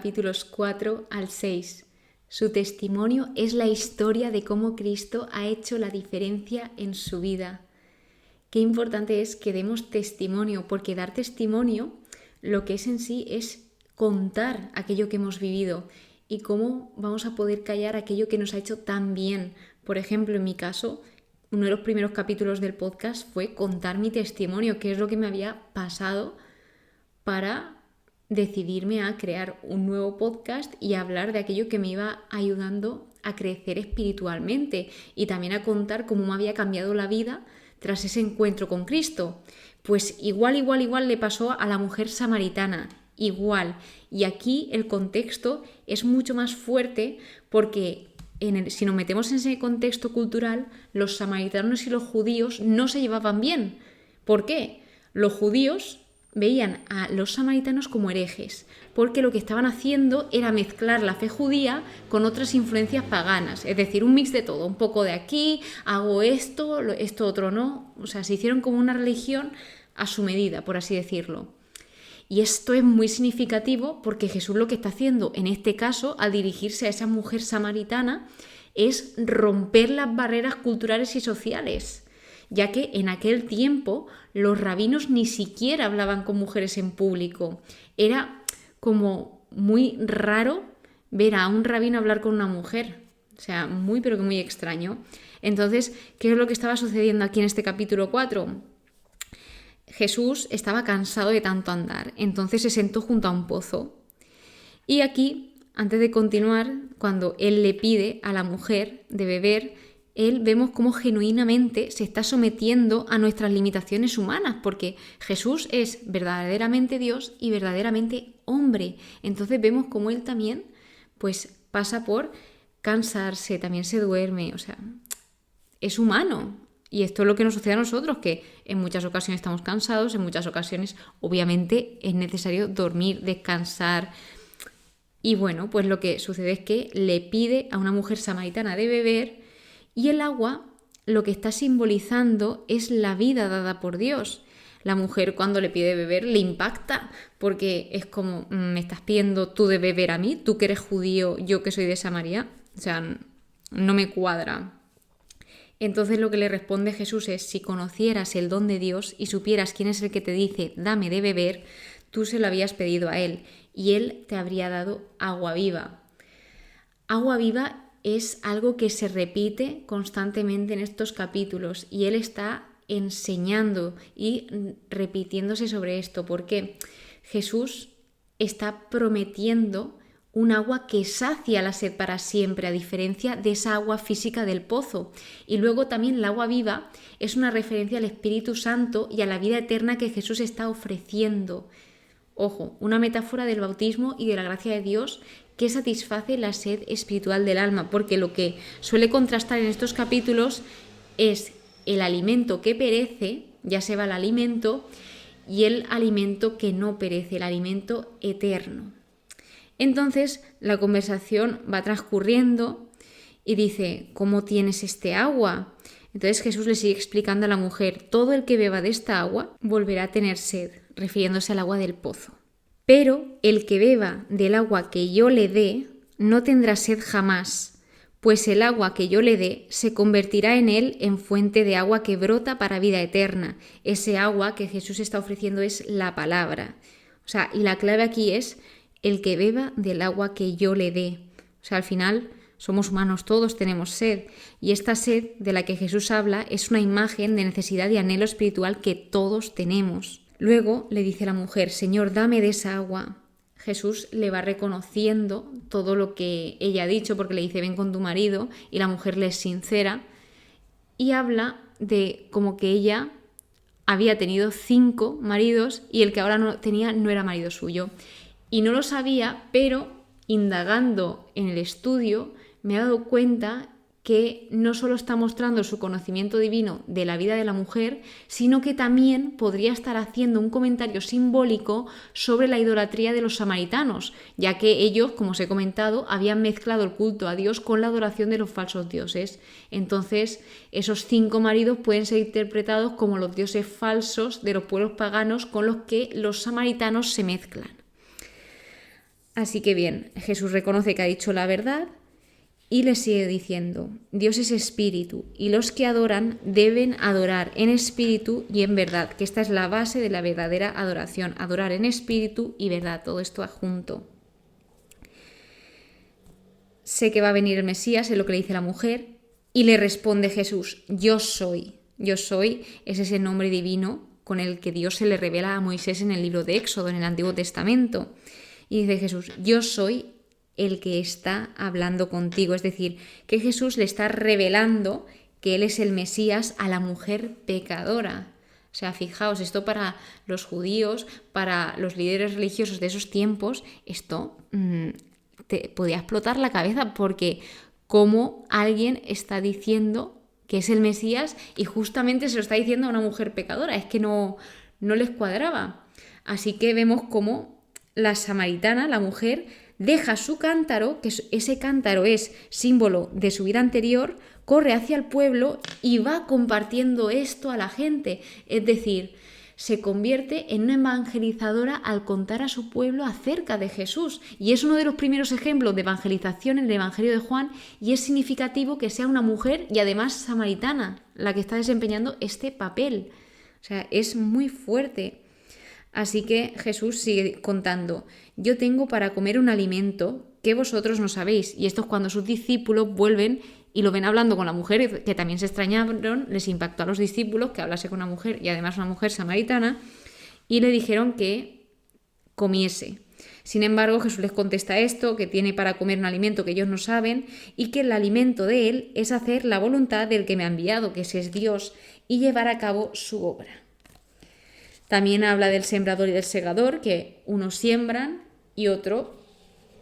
capítulos 4 al 6. Su testimonio es la historia de cómo Cristo ha hecho la diferencia en su vida. Qué importante es que demos testimonio, porque dar testimonio lo que es en sí es contar aquello que hemos vivido y cómo vamos a poder callar aquello que nos ha hecho tan bien. Por ejemplo, en mi caso, uno de los primeros capítulos del podcast fue contar mi testimonio, qué es lo que me había pasado para decidirme a crear un nuevo podcast y hablar de aquello que me iba ayudando a crecer espiritualmente y también a contar cómo me había cambiado la vida tras ese encuentro con Cristo. Pues igual le pasó a la mujer samaritana, igual. Y aquí el contexto es mucho más fuerte porque si nos metemos en ese contexto cultural, los samaritanos y los judíos no se llevaban bien. ¿Por qué? Los judíos veían a los samaritanos como herejes, porque lo que estaban haciendo era mezclar la fe judía con otras influencias paganas, es decir, un mix de todo, un poco de aquí, hago esto otro no, o sea, se hicieron como una religión a su medida, por así decirlo. Y esto es muy significativo porque Jesús lo que está haciendo en este caso, al dirigirse a esa mujer samaritana, es romper las barreras culturales y sociales, ya que en aquel tiempo los rabinos ni siquiera hablaban con mujeres en público. Era como muy raro ver a un rabino hablar con una mujer. O sea, muy pero que muy extraño. Entonces, ¿qué es lo que estaba sucediendo aquí en este capítulo 4? Jesús estaba cansado de tanto andar, entonces se sentó junto a un pozo. Y aquí, antes de continuar, cuando él le pide a la mujer de beber, vemos cómo genuinamente se está sometiendo a nuestras limitaciones humanas, porque Jesús es verdaderamente Dios y verdaderamente hombre. Entonces vemos cómo él también pues pasa por cansarse, también se duerme, o sea, es humano. Y esto es lo que nos sucede a nosotros, que en muchas ocasiones estamos cansados, en muchas ocasiones obviamente es necesario dormir, descansar. Y bueno, pues lo que sucede es que le pide a una mujer samaritana de beber. Y el agua lo que está simbolizando es la vida dada por Dios. La mujer cuando le pide beber le impacta porque es como, me estás pidiendo tú de beber a mí, tú que eres judío, yo que soy de Samaria. O sea, no me cuadra. Entonces lo que le responde Jesús es, si conocieras el don de Dios y supieras quién es el que te dice, dame de beber, tú se lo habías pedido a él y él te habría dado agua viva. Agua viva es algo que se repite constantemente en estos capítulos y él está enseñando y repitiéndose sobre esto porque Jesús está prometiendo un agua que sacia la sed para siempre, a diferencia de esa agua física del pozo. Y luego también el agua viva es una referencia al Espíritu Santo y a la vida eterna que Jesús está ofreciendo. Ojo, una metáfora del bautismo y de la gracia de Dios que satisface la sed espiritual del alma, porque lo que suele contrastar en estos capítulos es el alimento que perece, ya se va el alimento, y el alimento que no perece, el alimento eterno. Entonces la conversación va transcurriendo y dice, ¿cómo tienes este agua? Entonces Jesús le sigue explicando a la mujer, todo el que beba de esta agua volverá a tener sed, refiriéndose al agua del pozo. Pero el que beba del agua que yo le dé no tendrá sed jamás, pues el agua que yo le dé se convertirá en él en fuente de agua que brota para vida eterna. Ese agua que Jesús está ofreciendo es la palabra. O sea, y la clave aquí es el que beba del agua que yo le dé. O sea, al final somos humanos, todos tenemos sed. Y esta sed de la que Jesús habla es una imagen de necesidad y anhelo espiritual que todos tenemos. Luego le dice la mujer, Señor, dame de esa agua. Jesús le va reconociendo todo lo que ella ha dicho porque le dice, ven con tu marido, y la mujer le es sincera y habla de como que ella había tenido 5 maridos y el que ahora no tenía no era marido suyo. Y no lo sabía, pero indagando en el estudio me he dado cuenta que no solo está mostrando su conocimiento divino de la vida de la mujer, sino que también podría estar haciendo un comentario simbólico sobre la idolatría de los samaritanos, ya que ellos, como os he comentado, habían mezclado el culto a Dios con la adoración de los falsos dioses. Entonces, esos 5 maridos pueden ser interpretados como los dioses falsos de los pueblos paganos con los que los samaritanos se mezclan. Así que bien, Jesús reconoce que ha dicho la verdad y le sigue diciendo, Dios es espíritu y los que adoran deben adorar en espíritu y en verdad, que esta es la base de la verdadera adoración, adorar en espíritu y verdad, todo esto junto. Sé que va a venir el Mesías, es lo que le dice la mujer, y le responde Jesús, yo soy. Yo soy es ese nombre divino con el que Dios se le revela a Moisés en el libro de Éxodo, en el Antiguo Testamento. Y dice Jesús, yo soy el que está hablando contigo. Es decir, que Jesús le está revelando que Él es el Mesías a la mujer pecadora. O sea, fijaos, esto para los judíos, para los líderes religiosos de esos tiempos, esto te podía explotar la cabeza, porque cómo alguien está diciendo que es el Mesías y justamente se lo está diciendo a una mujer pecadora, es que no les cuadraba. Así que vemos cómo la samaritana, la mujer, deja su cántaro, que ese cántaro es símbolo de su vida anterior, corre hacia el pueblo y va compartiendo esto a la gente. Es decir, se convierte en una evangelizadora al contar a su pueblo acerca de Jesús. Y es uno de los primeros ejemplos de evangelización en el Evangelio de Juan, y es significativo que sea una mujer y además samaritana la que está desempeñando este papel. O sea, es muy fuerte. Así que Jesús sigue contando, yo tengo para comer un alimento que vosotros no sabéis. Y esto es cuando sus discípulos vuelven y lo ven hablando con la mujer, que también se extrañaron, les impactó a los discípulos que hablase con una mujer, y además una mujer samaritana, y le dijeron que comiese. Sin embargo, Jesús les contesta esto, que tiene para comer un alimento que ellos no saben, y que el alimento de él es hacer la voluntad del que me ha enviado, que ese es Dios, y llevar a cabo su obra. También habla del sembrador y del segador, que unos siembran y otro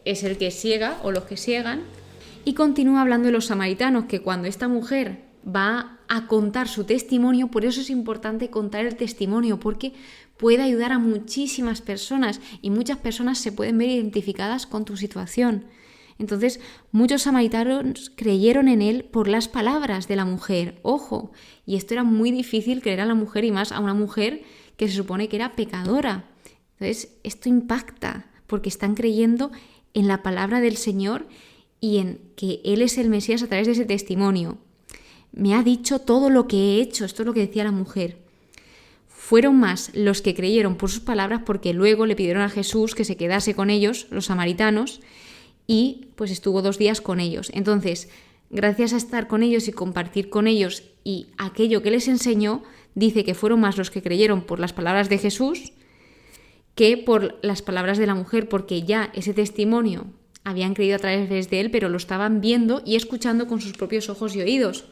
es el que siega o los que siegan. Y continúa hablando de los samaritanos, que cuando esta mujer va a contar su testimonio, por eso es importante contar el testimonio, porque puede ayudar a muchísimas personas y muchas personas se pueden ver identificadas con tu situación. Entonces, muchos samaritanos creyeron en él por las palabras de la mujer. Ojo, y esto era muy difícil creer a la mujer, y más a una mujer que se supone que era pecadora. Entonces, esto impacta, porque están creyendo en la palabra del Señor y en que Él es el Mesías a través de ese testimonio. Me ha dicho todo lo que he hecho, esto es lo que decía la mujer. Fueron más los que creyeron por sus palabras, porque luego le pidieron a Jesús que se quedase con ellos, los samaritanos, y pues estuvo 2 días con ellos. Entonces, gracias a estar con ellos y compartir con ellos y aquello que les enseñó, dice que fueron más los que creyeron por las palabras de Jesús que por las palabras de la mujer, porque ya ese testimonio habían creído a través de él, pero lo estaban viendo y escuchando con sus propios ojos y oídos.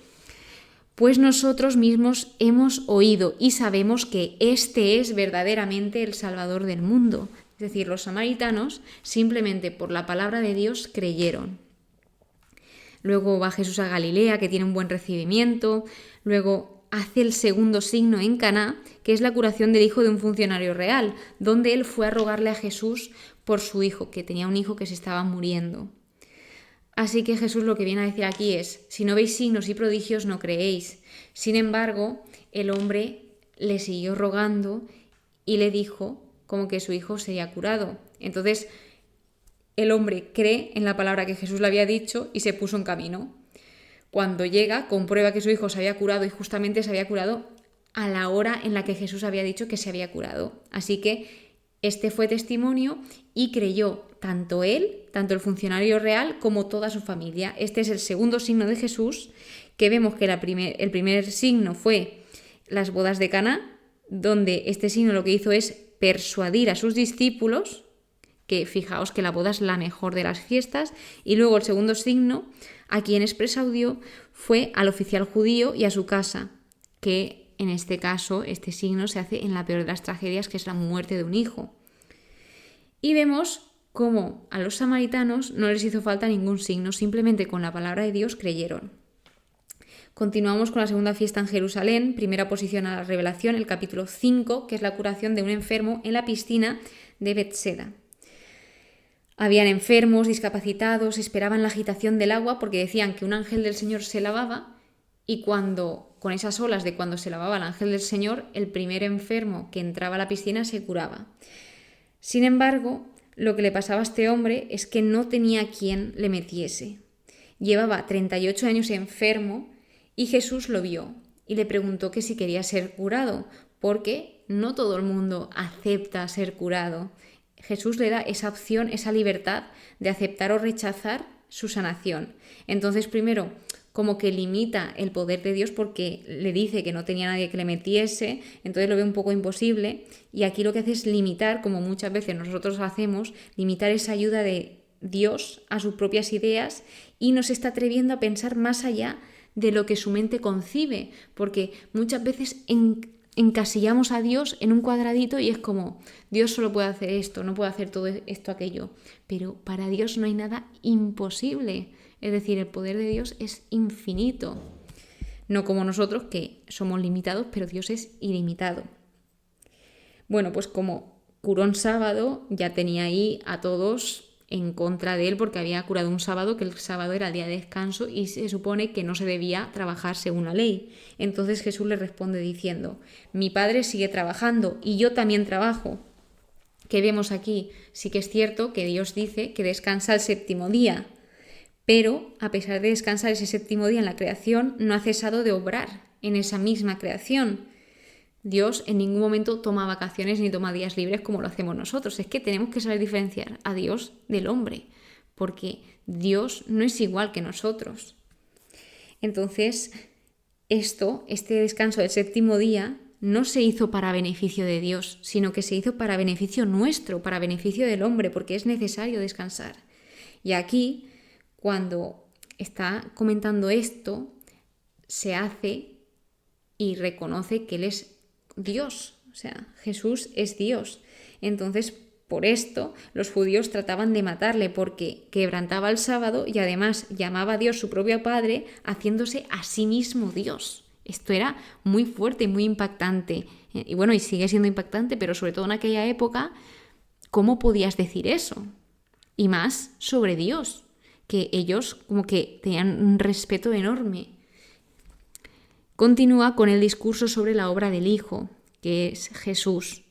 Pues nosotros mismos hemos oído y sabemos que este es verdaderamente el Salvador del mundo. Es decir, los samaritanos simplemente por la palabra de Dios creyeron. Luego va Jesús a Galilea, que tiene un buen recibimiento. Luego hace el segundo signo en Caná, que es la curación del hijo de un funcionario real, donde él fue a rogarle a Jesús por su hijo, que tenía un hijo que se estaba muriendo. Así que Jesús lo que viene a decir aquí es, si no veis signos y prodigios no creéis. Sin embargo, el hombre le siguió rogando y le dijo como que su hijo sería curado. Entonces, el hombre cree en la palabra que Jesús le había dicho y se puso en camino. Cuando llega, comprueba que su hijo se había curado, y justamente se había curado a la hora en la que Jesús había dicho que se había curado. Así que este fue testimonio y creyó tanto él, tanto el funcionario real, como toda su familia. Este es el segundo signo de Jesús, que vemos que el primer signo fue las bodas de Caná, donde este signo lo que hizo es persuadir a sus discípulos, que fijaos que la boda es la mejor de las fiestas, y luego el segundo signo, a quien expresaudió, fue al oficial judío y a su casa, que en este caso este signo se hace en la peor de las tragedias, que es la muerte de un hijo. Y vemos cómo a los samaritanos no les hizo falta ningún signo, simplemente con la palabra de Dios creyeron. Continuamos con la segunda fiesta en Jerusalén, primera posición a la revelación, el capítulo 5, que es la curación de un enfermo en la piscina de Betseda. Habían enfermos, discapacitados, esperaban la agitación del agua porque decían que un ángel del Señor se lavaba, y con esas olas de cuando se lavaba el ángel del Señor, el primer enfermo que entraba a la piscina se curaba. Sin embargo, lo que le pasaba a este hombre es que no tenía quien le metiese. Llevaba 38 años enfermo y Jesús lo vio y le preguntó que si quería ser curado, porque no todo el mundo acepta ser curado. Jesús le da esa opción, esa libertad de aceptar o rechazar su sanación. Entonces, primero, como que limita el poder de Dios porque le dice que no tenía nadie que le metiese, entonces lo ve un poco imposible, y aquí lo que hace es limitar, como muchas veces nosotros hacemos, limitar esa ayuda de Dios a sus propias ideas, y nos está atreviendo a pensar más allá de lo que su mente concibe, porque muchas veces encasillamos a Dios en un cuadradito y es como, Dios solo puede hacer esto, no puede hacer todo esto, aquello, pero para Dios no hay nada imposible. Es decir, el poder de Dios es infinito. No como nosotros, que somos limitados, pero Dios es ilimitado. Bueno, pues como curó un sábado, ya tenía ahí a todos en contra de él porque había curado un sábado, que el sábado era el día de descanso y se supone que no se debía trabajar según la ley. Entonces Jesús le responde diciendo, mi Padre sigue trabajando y yo también trabajo. ¿Qué vemos aquí? Sí que es cierto que Dios dice que descansa el séptimo día, pero a pesar de descansar ese séptimo día en la creación, no ha cesado de obrar en esa misma creación. Dios en ningún momento toma vacaciones ni toma días libres como lo hacemos nosotros. Es que tenemos que saber diferenciar a Dios del hombre, porque Dios no es igual que nosotros. Entonces, este descanso del séptimo día no se hizo para beneficio de Dios, sino que se hizo para beneficio nuestro, para beneficio del hombre, porque es necesario descansar. Y aquí, cuando está comentando esto, se hace y reconoce que Él es Dios, o sea, Jesús es Dios. Entonces, por esto, los judíos trataban de matarle porque quebrantaba el sábado y además llamaba a Dios su propio Padre, haciéndose a sí mismo Dios. Esto era muy fuerte y muy impactante. Y bueno, y sigue siendo impactante, pero sobre todo en aquella época, ¿cómo podías decir eso? Y más sobre Dios, que ellos como que tenían un respeto enorme. Continúa con el discurso sobre la obra del Hijo, que es Jesús.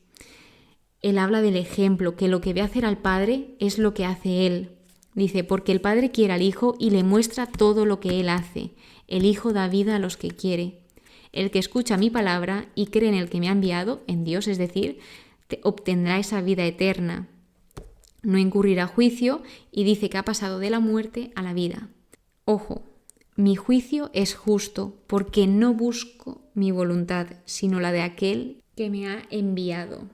Él habla del ejemplo, que lo que ve hacer al Padre es lo que hace Él. Dice, porque el Padre quiere al Hijo y le muestra todo lo que Él hace. El Hijo da vida a los que quiere. El que escucha mi palabra y cree en el que me ha enviado, en Dios, es decir, obtendrá esa vida eterna. No incurrirá a juicio y dice que ha pasado de la muerte a la vida. Ojo, mi juicio es justo porque no busco mi voluntad, sino la de aquel que me ha enviado.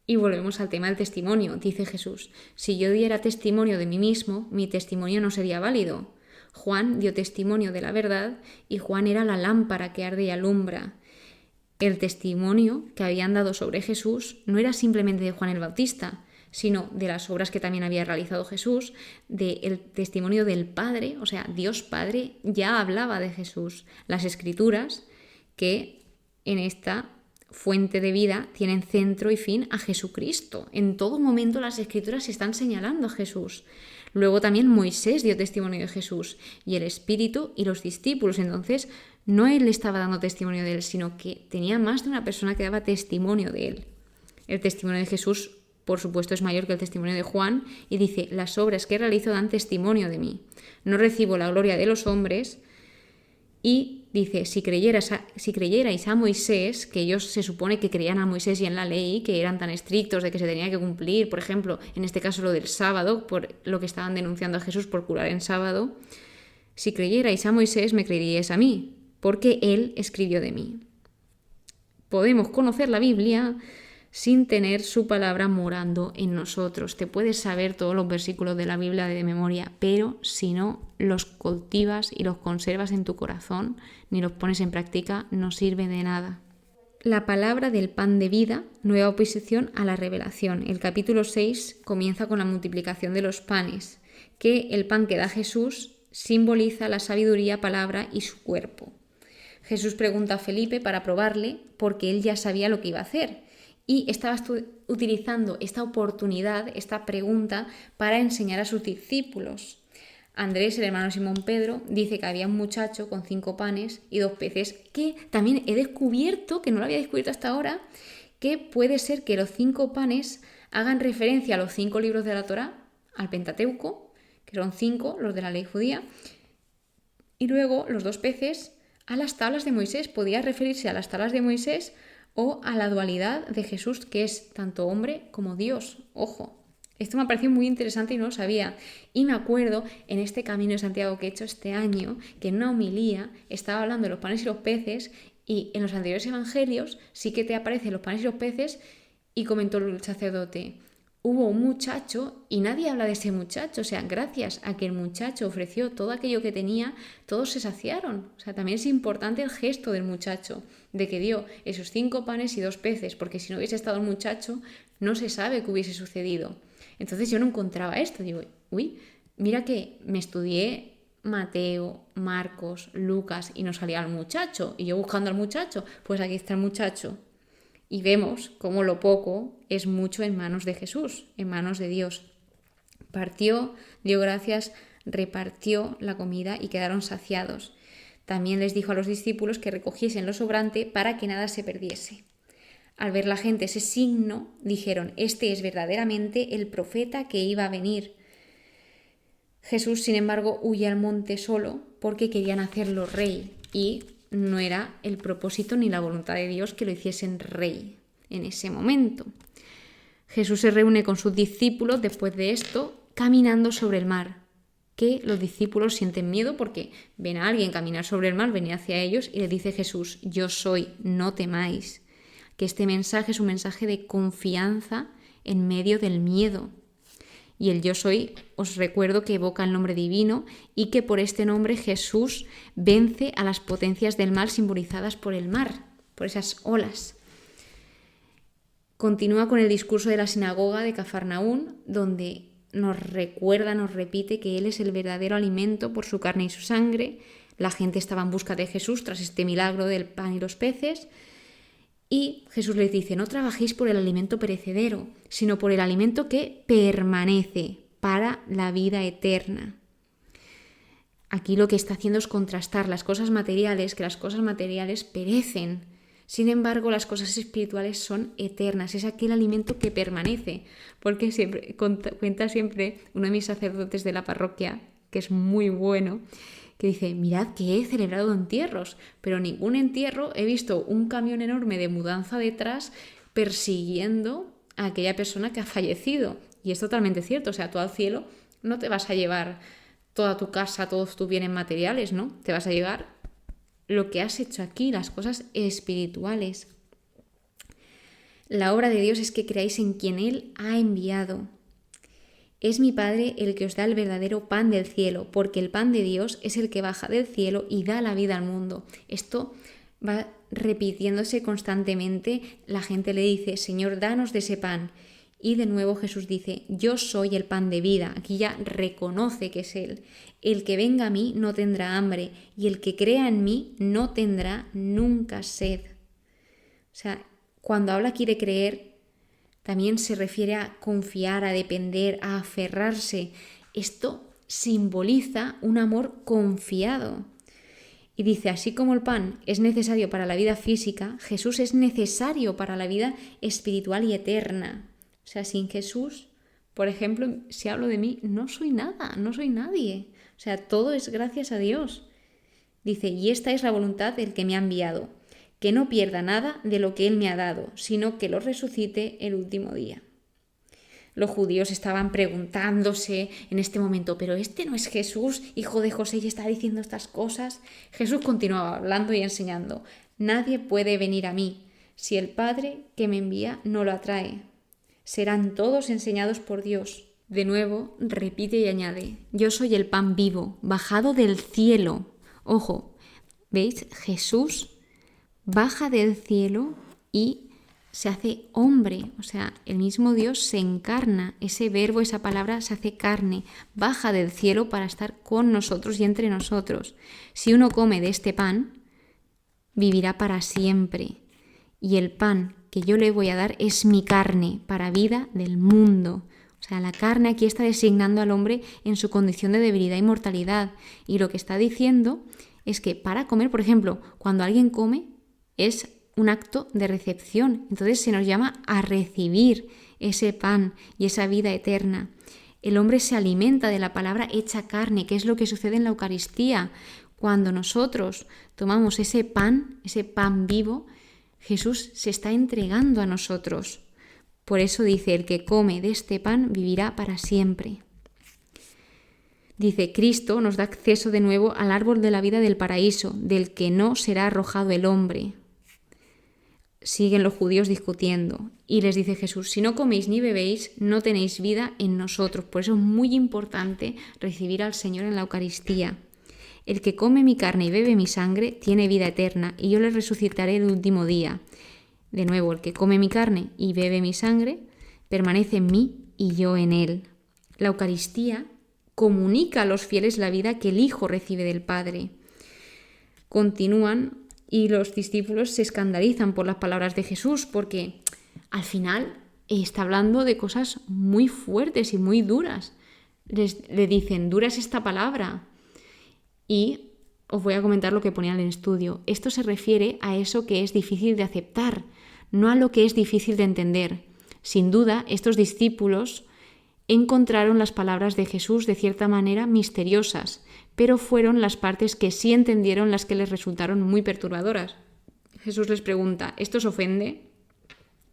Y volvemos al tema del testimonio, dice Jesús. Si yo diera testimonio de mí mismo, mi testimonio no sería válido. Juan dio testimonio de la verdad y Juan era la lámpara que arde y alumbra. El testimonio que habían dado sobre Jesús no era simplemente de Juan el Bautista, sino de las obras que también había realizado Jesús, del testimonio del Padre, o sea, Dios Padre ya hablaba de Jesús. Las Escrituras, que en esta fuente de vida tienen centro y fin a Jesucristo. En todo momento las Escrituras están señalando a Jesús. Luego también Moisés dio testimonio de Jesús y el Espíritu y los discípulos. Entonces, no él estaba dando testimonio de él, sino que tenía más de una persona que daba testimonio de él. El testimonio de Jesús, por supuesto, es mayor que el testimonio de Juan y dice, las obras que realizo dan testimonio de mí. No recibo la gloria de los hombres. Y dice, si creyerais a Moisés, que ellos se supone que creían a Moisés y en la ley, que eran tan estrictos de que se tenía que cumplir, por ejemplo, en este caso lo del sábado, por lo que estaban denunciando a Jesús por curar en sábado, si creyerais a Moisés, me creeríais a mí, porque él escribió de mí. Podemos conocer la Biblia sin tener su palabra morando en nosotros. Te puedes saber todos los versículos de la Biblia de memoria, pero si no los cultivas y los conservas en tu corazón, ni los pones en práctica, no sirve de nada. La palabra del pan de vida, nueva oposición a la revelación. El capítulo 6 comienza con la multiplicación de los panes, que el pan que da Jesús simboliza la sabiduría, palabra y su cuerpo. Jesús pregunta a Felipe para probarle porque él ya sabía lo que iba a hacer. Y estaba utilizando esta oportunidad, esta pregunta, para enseñar a sus discípulos. Andrés, el hermano de Simón Pedro, dice que había un muchacho con 5 panes y 2 peces, que también he descubierto, que no lo había descubierto hasta ahora, que puede ser que los 5 panes hagan referencia a los 5 libros de la Torá, al Pentateuco, que son 5, los de la ley judía, y luego los 2 peces a las tablas de Moisés. Podía referirse a las tablas de Moisés o a la dualidad de Jesús, que es tanto hombre como Dios. Ojo, esto me ha parecido muy interesante y no lo sabía. Y me acuerdo en este Camino de Santiago que he hecho este año, que en una homilía estaba hablando de los panes y los peces, y en los anteriores evangelios sí que te aparecen los panes y los peces, y comentó el sacerdote: hubo un muchacho y nadie habla de ese muchacho. O sea, gracias a que el muchacho ofreció todo aquello que tenía, todos se saciaron. O sea, también es importante el gesto del muchacho, de que dio esos 5 panes y 2 peces, porque si no hubiese estado el muchacho, no se sabe qué hubiese sucedido. Entonces yo no encontraba esto. Digo, uy, mira que me estudié Mateo, Marcos, Lucas y no salía el muchacho. Y yo buscando al muchacho, pues aquí está el muchacho. Y vemos cómo lo poco es mucho en manos de Jesús, en manos de Dios. Partió, dio gracias, repartió la comida y quedaron saciados. También les dijo a los discípulos que recogiesen lo sobrante para que nada se perdiese. Al ver la gente ese signo, dijeron: este es verdaderamente el profeta que iba a venir. Jesús, sin embargo, huye al monte solo porque querían hacerlo rey, y no era el propósito ni la voluntad de Dios que lo hiciesen rey en ese momento. Jesús se reúne con sus discípulos después de esto, caminando sobre el mar, que los discípulos sienten miedo porque ven a alguien caminar sobre el mar, venir hacia ellos, y les dice Jesús: yo soy, no temáis. Que este mensaje es un mensaje de confianza en medio del miedo. Y el yo soy, os recuerdo que evoca el nombre divino, y que por este nombre Jesús vence a las potencias del mal simbolizadas por el mar, por esas olas. Continúa con el discurso de la sinagoga de Cafarnaún, donde nos recuerda, nos repite que Él es el verdadero alimento por su carne y su sangre. La gente estaba en busca de Jesús tras este milagro del pan y los peces. Y Jesús les dice: no trabajéis por el alimento perecedero, sino por el alimento que permanece para la vida eterna. Aquí lo que está haciendo es contrastar las cosas materiales, que las cosas materiales perecen. Sin embargo, las cosas espirituales son eternas. Es aquel alimento que permanece. Porque siempre, cuenta siempre uno de mis sacerdotes de la parroquia, que es muy bueno, que dice: mirad que he celebrado entierros, pero ningún entierro he visto un camión enorme de mudanza detrás persiguiendo a aquella persona que ha fallecido. Y es totalmente cierto. O sea, tú al cielo no te vas a llevar toda tu casa, todos tus bienes materiales, ¿no? Te vas a llevar lo que has hecho aquí, las cosas espirituales. La obra de Dios es que creáis en quien Él ha enviado. Es mi Padre el que os da el verdadero pan del cielo, porque el pan de Dios es el que baja del cielo y da la vida al mundo. Esto va repitiéndose constantemente. La gente le dice: Señor, danos de ese pan. Y de nuevo Jesús dice: yo soy el pan de vida. Aquí ya reconoce que es Él. El que venga a mí no tendrá hambre, y el que crea en mí no tendrá nunca sed. O sea, cuando habla aquí de creer, también se refiere a confiar, a depender, a aferrarse. Esto simboliza un amor confiado. Y dice: así como el pan es necesario para la vida física, Jesús es necesario para la vida espiritual y eterna. O sea, sin Jesús, por ejemplo, si hablo de mí, no soy nada, no soy nadie. O sea, todo es gracias a Dios. Dice: y esta es la voluntad del que me ha enviado, que no pierda nada de lo que Él me ha dado, sino que lo resucite el último día. Los judíos estaban preguntándose en este momento: ¿pero este no es Jesús, hijo de José, y está diciendo estas cosas? Jesús continuaba hablando y enseñando: nadie puede venir a mí si el Padre que me envía no lo atrae. Serán todos enseñados por Dios. De nuevo, repite y añade: yo soy el pan vivo, bajado del cielo. Ojo, ¿veis? Jesús baja del cielo y se hace hombre. O sea, el mismo Dios se encarna. Ese verbo, esa palabra se hace carne. Baja del cielo para estar con nosotros y entre nosotros. Si uno come de este pan, vivirá para siempre. Y el pan que yo le voy a dar es mi carne para vida del mundo. O sea, la carne aquí está designando al hombre en su condición de debilidad y mortalidad. Y lo que está diciendo es que para comer, por ejemplo, cuando alguien come, es un acto de recepción. Entonces se nos llama a recibir ese pan y esa vida eterna. El hombre se alimenta de la palabra hecha carne, que es lo que sucede en la Eucaristía. Cuando nosotros tomamos ese pan vivo, Jesús se está entregando a nosotros. Por eso dice, el que come de este pan vivirá para siempre. Dice, Cristo nos da acceso de nuevo al árbol de la vida del paraíso, del que no será arrojado el hombre. Siguen los judíos discutiendo y les dice Jesús, si no coméis ni bebéis, no tenéis vida en nosotros. Por eso es muy importante recibir al Señor en la Eucaristía. El que come mi carne y bebe mi sangre tiene vida eterna y yo le resucitaré el último día. De nuevo, el que come mi carne y bebe mi sangre permanece en mí y yo en él. La Eucaristía comunica a los fieles la vida que el Hijo recibe del Padre. Continúan y los discípulos se escandalizan por las palabras de Jesús porque al final está hablando de cosas muy fuertes y muy duras. Le dicen, dura es esta palabra. Y os voy a comentar lo que ponía en el estudio. Esto se refiere a eso que es difícil de aceptar, no a lo que es difícil de entender. Sin duda, estos discípulos encontraron las palabras de Jesús de cierta manera misteriosas, pero fueron las partes que sí entendieron las que les resultaron muy perturbadoras. Jesús les pregunta, ¿esto os ofende?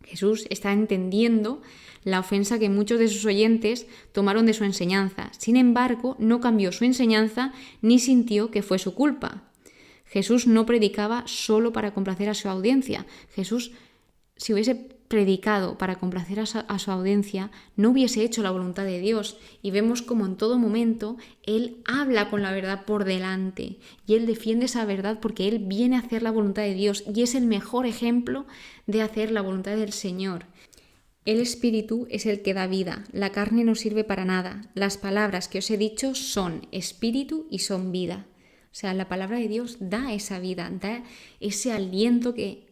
Jesús está entendiendo la ofensa que muchos de sus oyentes tomaron de su enseñanza. Sin embargo, no cambió su enseñanza ni sintió que fue su culpa. Jesús no predicaba solo para complacer a su audiencia. Jesús, si hubiese predicado para complacer a su audiencia, no hubiese hecho la voluntad de Dios. Y vemos como en todo momento Él habla con la verdad por delante y Él defiende esa verdad porque Él viene a hacer la voluntad de Dios y es el mejor ejemplo de hacer la voluntad del Señor. El Espíritu es el que da vida, la carne no sirve para nada. Las palabras que os he dicho son espíritu y son vida. O sea, la palabra de Dios da esa vida, da ese aliento que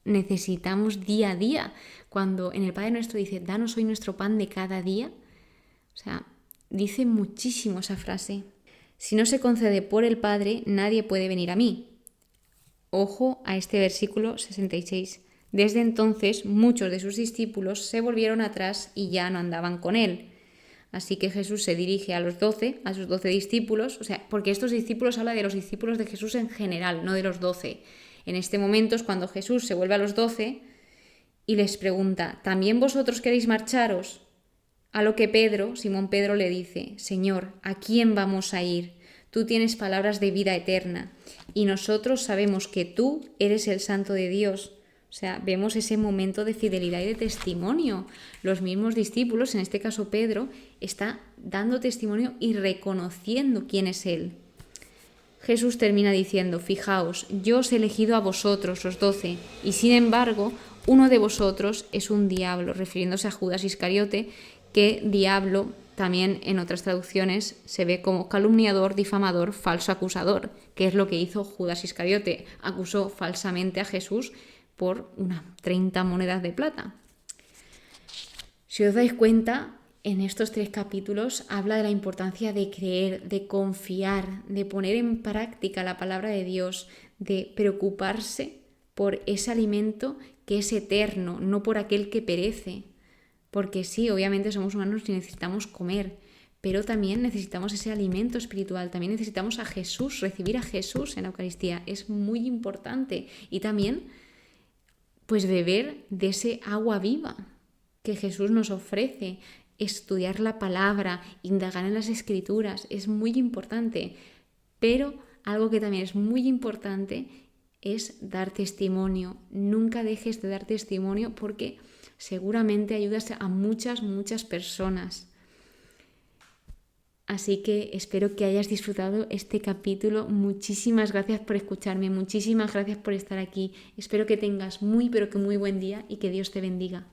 necesitamos día a día. Cuando en el Padre Nuestro dice, danos hoy nuestro pan de cada día, o sea, dice muchísimo esa frase. Si no se concede por el Padre, nadie puede venir a mí. Ojo a este versículo 66. Desde entonces, muchos de sus discípulos se volvieron atrás y ya no andaban con él. Así que Jesús se dirige a sus 12 discípulos, o sea, porque estos discípulos habla de los discípulos de Jesús en general, no de los 12. En este momento es cuando Jesús se vuelve a los 12 y les pregunta, ¿también vosotros queréis marcharos? A lo que Simón Pedro le dice, Señor, ¿a quién vamos a ir? Tú tienes palabras de vida eterna y nosotros sabemos que tú eres el Santo de Dios. O sea, vemos ese momento de fidelidad y de testimonio. Los mismos discípulos, en este caso Pedro, está dando testimonio y reconociendo quién es Él. Jesús termina diciendo, fijaos, yo os he elegido a vosotros, los 12, y sin embargo, uno de vosotros es un diablo, refiriéndose a Judas Iscariote, que diablo también en otras traducciones se ve como calumniador, difamador, falso acusador, que es lo que hizo Judas Iscariote, acusó falsamente a Jesús por unas 30 monedas de plata. Si os dais cuenta, en estos 3 capítulos habla de la importancia de creer, de confiar, de poner en práctica la palabra de Dios, de preocuparse por ese alimento que es eterno, no por aquel que perece. Porque sí, obviamente somos humanos y necesitamos comer, pero también necesitamos ese alimento espiritual, también necesitamos a Jesús, recibir a Jesús en la Eucaristía. Es muy importante. Y también pues beber de ese agua viva que Jesús nos ofrece, estudiar la palabra, indagar en las Escrituras, es muy importante. Pero algo que también es muy importante es dar testimonio. Nunca dejes de dar testimonio porque seguramente ayudas a muchas personas. Así que espero que hayas disfrutado este capítulo. Muchísimas gracias por escucharme, muchísimas gracias por estar aquí. Espero que tengas muy, pero que muy buen día y que Dios te bendiga.